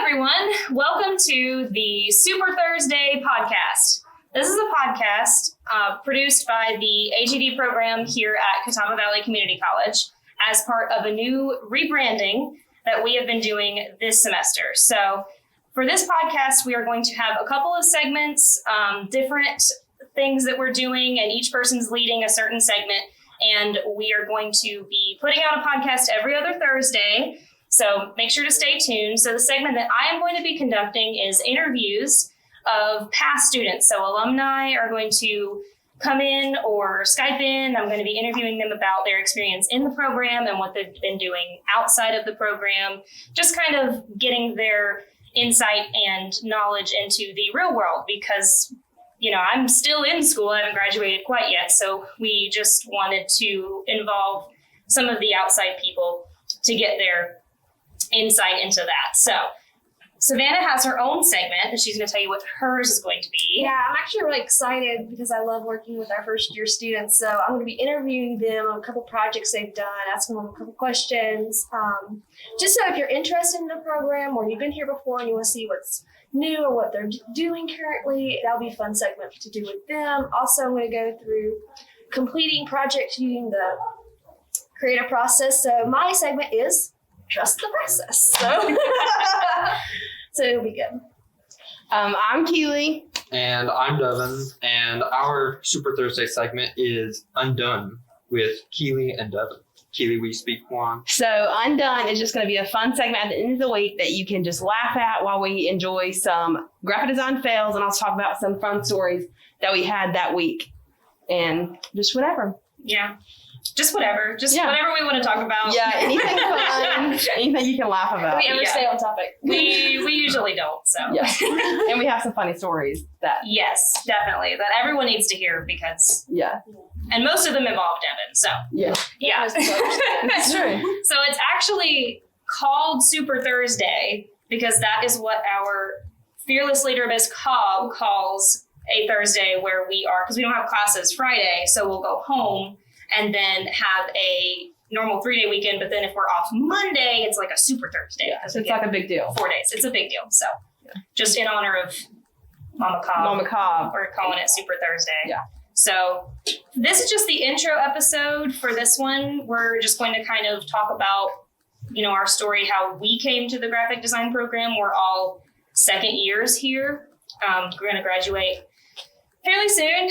everyone. Welcome to the Super Thursday podcast. This is a podcast produced by the AGD program here at Catawba Valley Community College as part of a new rebranding that we have been doing this semester. So for this podcast, we are going to have a couple of segments, different things that we're doing, and each person's leading a certain segment. And we are going to be putting out a podcast every other Thursday. So make sure to stay tuned. So the segment that I am going to be conducting is interviews of past students. So alumni are going to come in or Skype in. I'm going to be interviewing them about their experience in the program and what they've been doing outside of the program, just kind of getting their insight and knowledge into the real world because, you know, I'm still in school. I haven't graduated quite yet. So we just wanted to involve some of the outside people to get their insight into that. So Savannah has her own segment and she's going to tell you what hers is going to be. Yeah, I'm actually really excited because I love working with our first year students. So I'm going to be interviewing them on a couple projects they've done, asking them a couple questions. Just so if you're interested in the program or you've been here before and you want to see what's new or what they're doing currently, that'll be a fun segment to do with them. Also, I'm going to go through completing projects using the creative process. So my segment is trust the process. So it'll be good. I'm Keely. And I'm Devin. And our Super Thursday segment is Undone with Keely and Devin. Keely, will you speak one? So Undone is just going to be a fun segment at the end of the week that you can just laugh at while we enjoy some graphic design fails and also talk about some fun stories that we had that week. And just whatever. Yeah. Just whatever. Whatever we want to talk about. Yeah, anything fun, anything you can laugh about. We ever stay on topic? We usually don't, so. Yeah. And we have some funny stories that. Yes, definitely. That everyone needs to hear because. Yeah. And most of them involve Devin, so. Yeah. Yeah. It's true. So it's actually called Super Thursday because that is what our fearless leader, Ms. Cobb, calls a Thursday where we are, because we don't have classes Friday, so we'll go home and then have a normal 3-day weekend. But then if we're off Monday, it's like a Super Thursday. Yeah, so it's like a big deal. 4 days. It's a big deal. So just in honor of Mama Cobb. We're calling it Super Thursday. Yeah. So this is just the intro episode for this one. We're just going to kind of talk about, you know, our story, how we came to the graphic design program. We're all second years here. We're going to graduate fairly soon.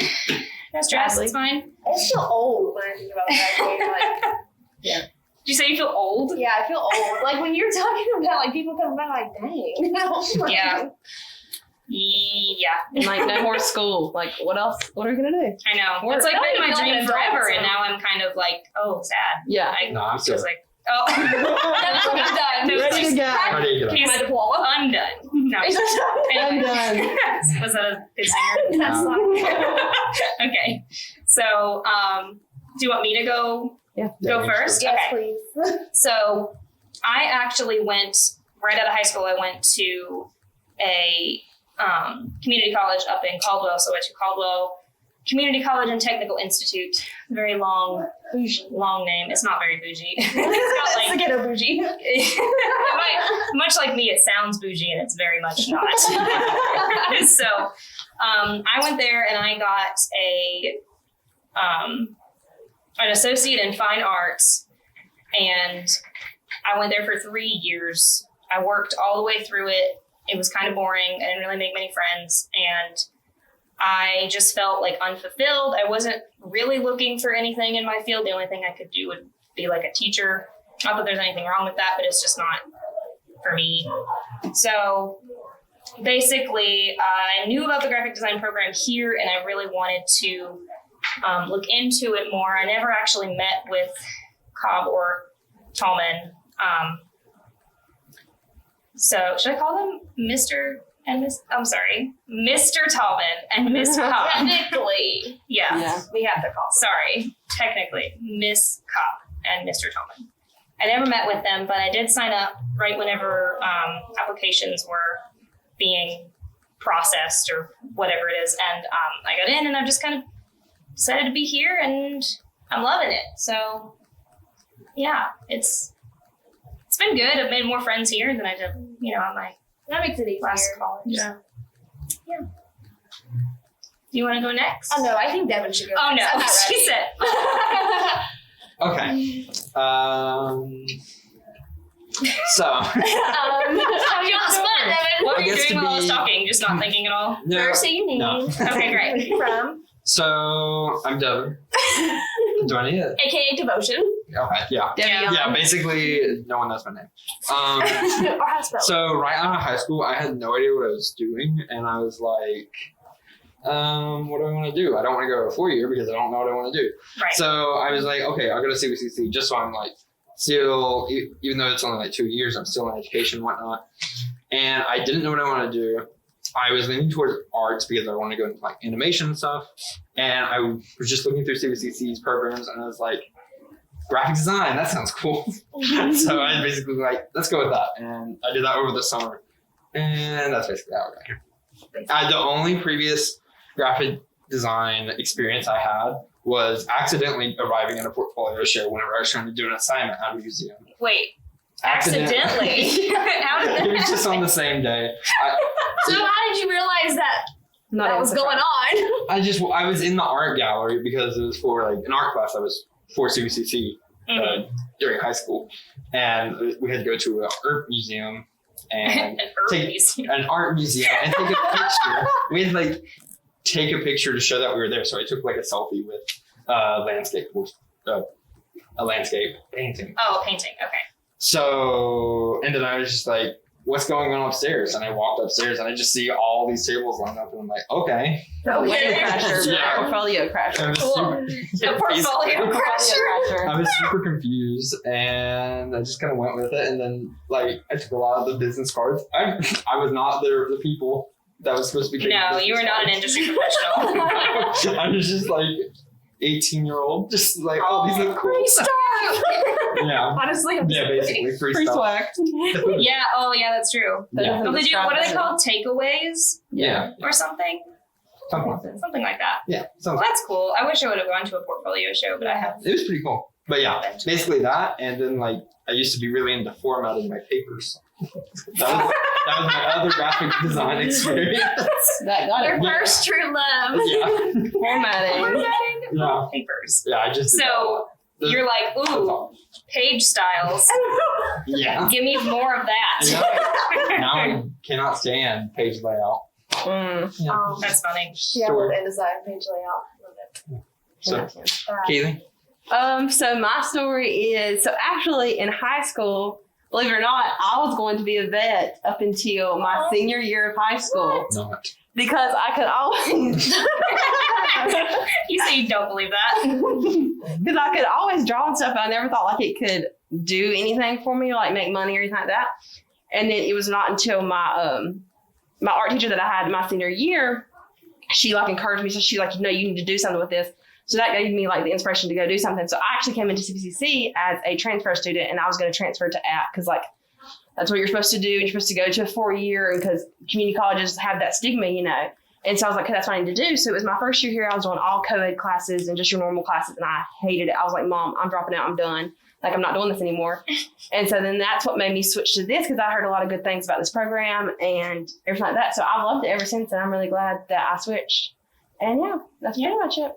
No stress, it's fine. I just feel old when I think about graduating. Yeah. Did you say you feel old? Yeah, I feel old. Like when you're talking about like people coming back, like dang. Yeah. Yeah. And like no more school. Like what else? What are we gonna do? I know. It's like been my dream forever, adults, and now I'm kind of like, oh, sad. Yeah. I'm just like, oh. That's what I'm done. Ready to go. Ready to go. He's My diploma. undone. No. I'm done. Was that a good singer? That's not Okay. So, do you want me to go Yeah, first? Yes, Okay. please. So I actually went, right out of high school, I went to a community college up in Caldwell. So I went to Caldwell Community College and Technical Institute. Very long name. It's not very bougie. It's not It's to get a bougie. much like me, it sounds bougie and it's very much not. So I went there and I got an associate in fine arts, and I went there for 3 years. I worked all the way through it. It was kind of boring. I didn't really make many friends, and I just felt like unfulfilled. I wasn't really looking for anything in my field. The only thing I could do would be like a teacher. Not that there's anything wrong with that, but it's just not for me. So basically, I knew about the graphic design program here, and I really wanted to look into it more. I never actually met with Cobb or Tallman. So should I call them Mr. and Miss? I'm sorry, Mr. Tallman and Miss Cobb. Technically, Yeah, we have to call. sorry, technically Miss Cobb and Mr. Tallman. I never met with them, but I did sign up right whenever applications were being processed or whatever it is. And I got in and I've just kind of decided to be here and I'm loving it. So yeah, it's been good. I've made more friends here than I did, at my That makes it easier. last college. Yeah. Do you want to go next? Oh no, I think Devin should go. Oh next. I'm no, not she ready. said. Okay. So, How do you want to split, Devin? What were I you guess doing to while I was be- talking? Just not thinking at all? no, First thing you need. No. Okay, Where great. you from? So I'm Devin. Do I need it? AKA Devotion. Okay, yeah. Debbie Yeah, basically, no one knows my name. Or how to spell it. So right out of high school, I had no idea what I was doing, and I was like, what do I want to do? I don't want to go to a 4-year because I don't know what I want to do. Right. So I was like, okay, I'll go to CVCC just so I'm like still, even though it's only like 2 years, I'm still in education and whatnot. And I didn't know what I wanted to do. I was leaning towards arts because I wanted to go into like animation and stuff. And I was just looking through CVCC's programs, and I was like, graphic design, that sounds cool. So I basically like, let's go with that. And I did that over the summer. And that's basically how I got here. The only previous graphic design experience I had was accidentally arriving in a portfolio show whenever I was trying to do an assignment at a museum. Wait, accidentally? How did that It was just on happen? the same day. So how did you realize that Not that was even going surprised. on? I was in the art gallery because it was for like an art class I was for CVCC during high school. And we had to go to an art museum and an art museum and take a picture. We had to like take a picture to show that we were there. So I took like a selfie with a landscape painting. Oh, painting. Okay. So, and then I was just like, what's going on upstairs? And I walked upstairs and I just see all these tables lined up and I'm like, okay. Portfolio crasher. Yeah. Portfolio crasher. I was Cool. super, A portfolio Portfolio crasher. crasher. I was super confused and I just kind of went with it. And then like I took a lot of the business cards. I was not the people that was supposed to be taking No, business you were not an cards. industry professional. I was just like 18-year-old, just like, oh, these look cool. Free stuff. Yeah. Honestly, I'm Yeah, basically free Free stuff. swag. Yeah. Oh, yeah. That's true. Yeah. What are they called? Takeaways Yeah. or something? Something like that. Something like that. Yeah. Well, Something. that's cool. I wish I would have gone to a portfolio show, but I haven't. It was pretty cool. But yeah, basically that. And then like I used to be really into formatting my papers. That was my other graphic design experience. That got your it. Yeah. first true love. Yeah. Formatting. Yeah. Papers. Yeah, I just did So that. you're like, That's ooh, all. page styles. Yeah. Give me more of And that. now I cannot stand page layout. Mm. Yeah. That's funny. Yeah, I love Store. InDesign page layout. Love So, it. Keely? So my story is, so actually in high school, believe it or not, I was going to be a vet up until my senior year of high school Not. because I could always, You say you don't believe that. because I could always draw and stuff, but I never thought like it could do anything for me, like make money or anything like that. And then it was not until my my art teacher that I had my senior year, she like encouraged me. So she like, no, you need to do something with this. So that gave me like the inspiration to go do something. So I actually came into CVCC as a transfer student, and I was going to transfer to app because like that's what you're supposed to do. You're supposed to go to a 4-year, and because community colleges have that stigma, you know. And so I was like, okay, that's what I need to do. So it was my first year here. I was doing all co-ed classes and just your normal classes, and I hated it. I was like, Mom, I'm dropping out. I'm done. Like, I'm not doing this anymore. And so then that's what made me switch to this, because I heard a lot of good things about this program and everything like that. So I loved it ever since, and I'm really glad that I switched. And yeah, that's pretty much it.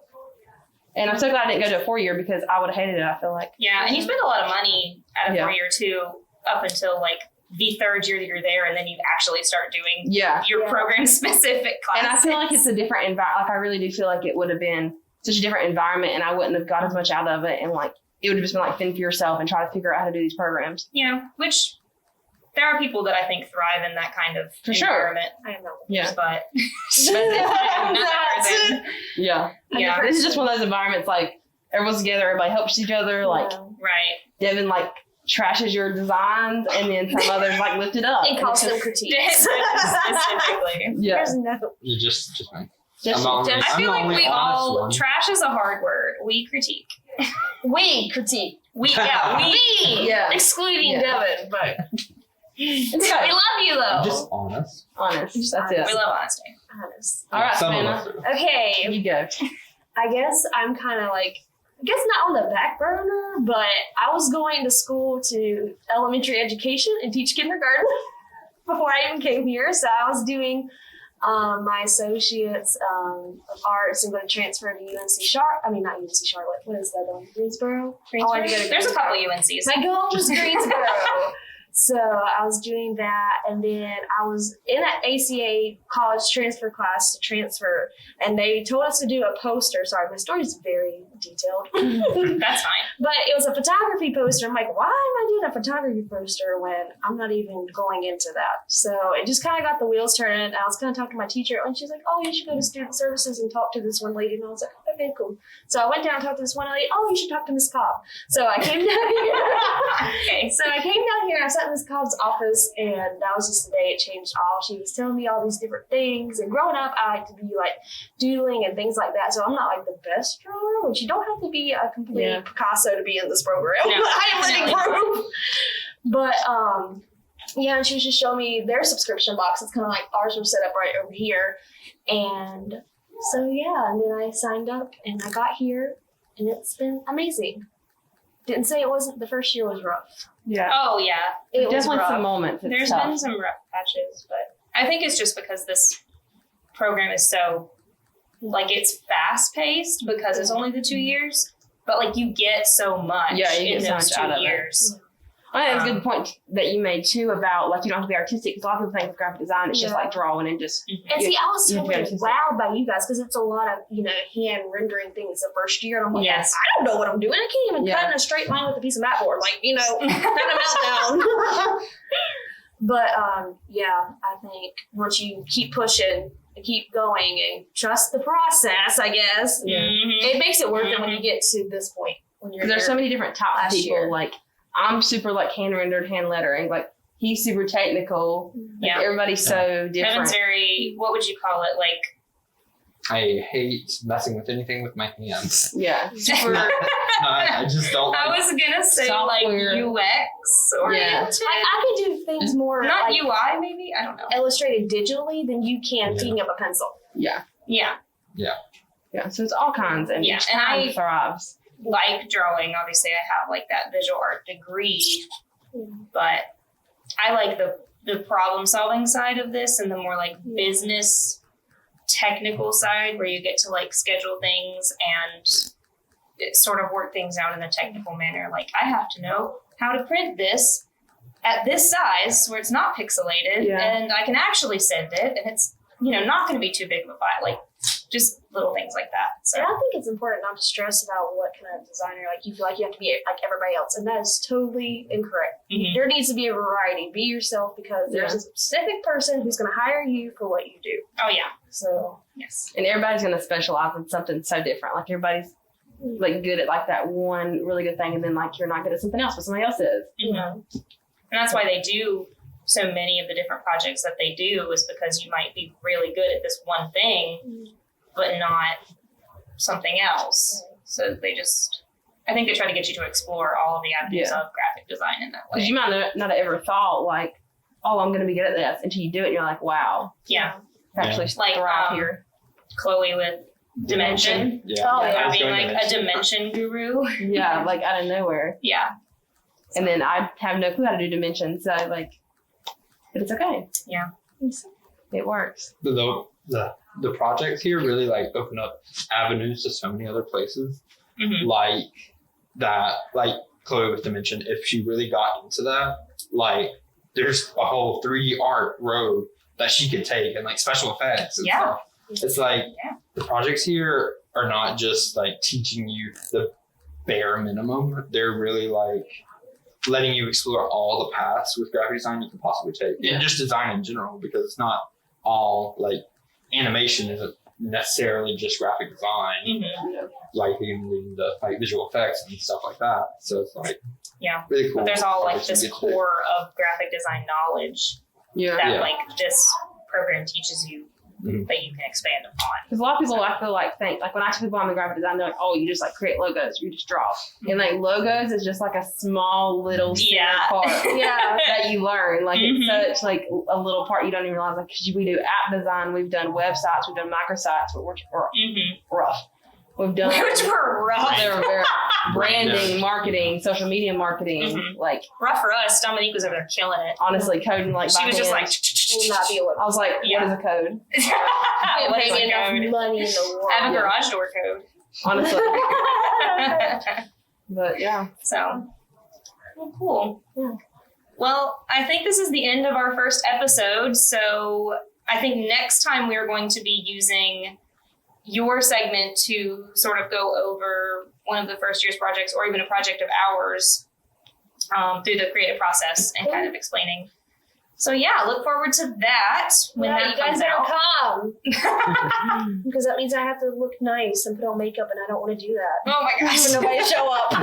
And I'm so glad I didn't go to a 4-year because I would have hated it, I feel like. Yeah, and you spend a lot of money at a Yeah. 4-year too, up until like the 3rd year that you're there, and then you actually start doing Yeah. your Yeah. program specific classes. And I feel like it's a different environment. Like, I really do feel like it would have been such a different environment, and I wouldn't have got as much out of it. And like, it would have just been like fend for yourself and try to figure out how to do these programs. which there are people that I think thrive in that kind of For sure. environment. I am not. Yeah. But I'm not than, Yeah. yeah, This is just one of those environments, like, everyone's together, everybody helps each other. Like, right. Devin, like, trashes your designs, and then some others, like, lift it up. And And it's constant just- critiques. Specifically. Yeah. There's no. You just me. Just- I'm the only, I I'm feel the like only we honest all one. trash is a hard word. We critique. We critique. We We. Yeah. Excluding Yeah. Devin, but It's we good. love you though. I'm just honest. Honest. That's it. We love honesty. Honest. All right, Some of Savannah. us do. Okay. You go. I guess I'm kind of like, I guess not on the back burner, but I was going to school to elementary education and teach kindergarten. before I even came here. So I was doing my associates of arts and going to transfer to UNC Charlotte. I mean, not UNC Charlotte. What is that one? Greensboro? Oh, I There's a couple UNCs. My goal was Greensboro. So I was doing that, and then I was in an ACA college transfer class to transfer, and they told us to do a poster. Sorry, my story is very detailed. That's fine. But it was a photography poster. I'm like, why am I doing a photography poster when I'm not even going into that? So it just kind of got the wheels turning. I was going to talk to my teacher, and she's like, oh, you should go to student services and talk to this one lady. And I was like, okay, cool. So I went down and talked to this one lady. Oh, you should talk to Miss Cobb. So I came down here. Okay. So I came down here. I sat in Miss Cobb's office, and that was just the day it changed all. She was telling me all these different things. And growing up, I like to be like doodling and things like that. So I'm not like the best drawer, which you don't have to be a complete Picasso to be in this program. No, I am living definitely. proof. But yeah, and she was just showing me their subscription box. It's kind of like ours was set up right over here. And so yeah, and then I signed up and I got here, and it's been amazing. Didn't say it wasn't. The first year was rough. Yeah. Oh, yeah. It was Definitely rough. some moments. It's There's tough. been some rough patches, but I think it's just because this program is so, like, it's fast paced because it's only the 2 years, but like you get so much Yeah, you in get so those much out of 2 it. years. I think it's a good point that you made too about like you don't have to be artistic because a lot of people think with graphic design it's just Yeah. like drawing and just And see, I was you have to be totally artistic. wowed by you guys because it's a lot of, hand rendering things the first year. And I'm like, Yes. I don't know what I'm doing. I can't even cut in a straight line with a piece of mat board. Like, kind of meltdown. But yeah, I think once you keep pushing and keep going and trust the process, I guess, Mhm. it makes it worth it when you get to this point. When you're there's so there. many different types of Last people. year. Like I'm super like hand rendered, hand lettering. Like he's super technical. Like, Yeah. everybody's so different. Kevin's very, what would you call it? Like, I hate messing with anything with my hands. Yeah. Super. I just don't. I Like, was gonna say like Software. UX oriented. I can do things more Not like UI, maybe? I don't know. illustrated digitally than you can picking up a pencil. Yeah. Yeah. Yeah. So it's all kinds, and Yeah, each and kind I- thrives. Like drawing, obviously I have like that visual art degree, but I like the problem solving side of this and the more like business technical side where you get to like schedule things and sort of work things out in a technical manner. Like I have to know how to print this at this size where it's not pixelated Yeah. and I can actually send it and it's, not going to be too big of a file. Like just little things like that. So And I think it's important not to stress about what kind of designer, like you feel like you have to be like everybody else. And that is totally incorrect. Mhm. There needs to be a variety. Be yourself because there's Yeah. a specific person who's going to hire you for what you do. oh yeah. So Yes. And everybody's gonna specialize in something so different. Like everybody's like good at like that one really good thing, and then like you're not good at something else, but somebody else is. Mhm. And that's why they do so many of the different projects that they do is because you might be really good at this one thing, but not something else. So I think they try to get you to explore all of the avenues of graphic design in that way. Because you might not have ever thought like, oh, I'm gonna be good at this until you do it, and you're like, wow, Yeah. I actually Like, thrive here. Chloe with Dimension. Yeah. Oh, I About was being going to like a mention that. dimension guru. Yeah, like out of nowhere. Yeah. And then I have no clue how to do dimensions, so like, but it's okay. Yeah. It works. The projects here really like open up avenues to so many other places. Mhm. Like that, like Chloe with Dimension, if she really got into that, like there's a whole 3D art road that she could take and like special effects and Yeah. stuff. It's like Yeah. the projects here are not just like teaching you the bare minimum. They're really like letting you explore all the paths with graphic design you can possibly take. Yeah. And just design in general, because it's not all like animation isn't necessarily just graphic design. Mhm. Like even the like visual effects and stuff like that. So it's like Yeah. really cool. But there's all like projects you this get to do. core of graphic design knowledge Yeah. that Yeah. like this program teaches you Mhm. that you can expand upon. Because a lot of people I feel like think like when I tell people I'm in graphic design, they're like, oh, you just like create logos, you just draw. And like logos is just like a small little Yeah. part yeah. that you learn. Like Mhm. it's such like a little part you don't even realize. Like 'cause we do app design, we've done websites, we've done microsites, but we're Mm-hmm. rough. We've done Which were rough. They were very branding, marketing, social media marketing. Mhm. Like, Rough for us. Dominique was over there killing it. honestly, coding like She was just like, Will not be able I was like, what is a code? what to is pay a me code? enough money in the world. I have a garage door code. Honestly. But yeah. So, well, cool. Yeah. Well, I think this is the end of our first episode. So I think next time we're going to be using your segment to sort of go over one of the first year's projects or even a project of ours through the creative process and kind of explaining. So yeah, look forward to that when Yeah, that you guys comes better out. come. Because that means I have to look nice and put on makeup, and I don't want to do that. Oh my gosh. For nobody to show up.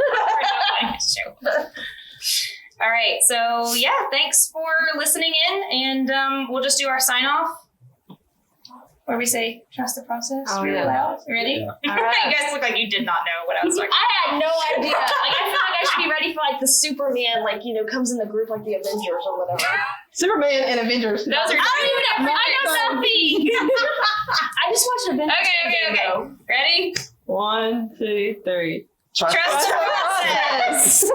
All right. So yeah, thanks for listening in, and we'll just do our sign off. Where we say, trust the process. Oh, really yeah. loud. Ready? Yeah. All right. You guys look like you did not know what I was talking I had no idea. Like, I feel like I should be ready for like the Superman, like, you know, comes in the group like the Avengers or whatever. Superman and Avengers. Those are I don't even I know nothing. I just watched Avengers. Okay. Ready? 1, 2, 3. Trust the process.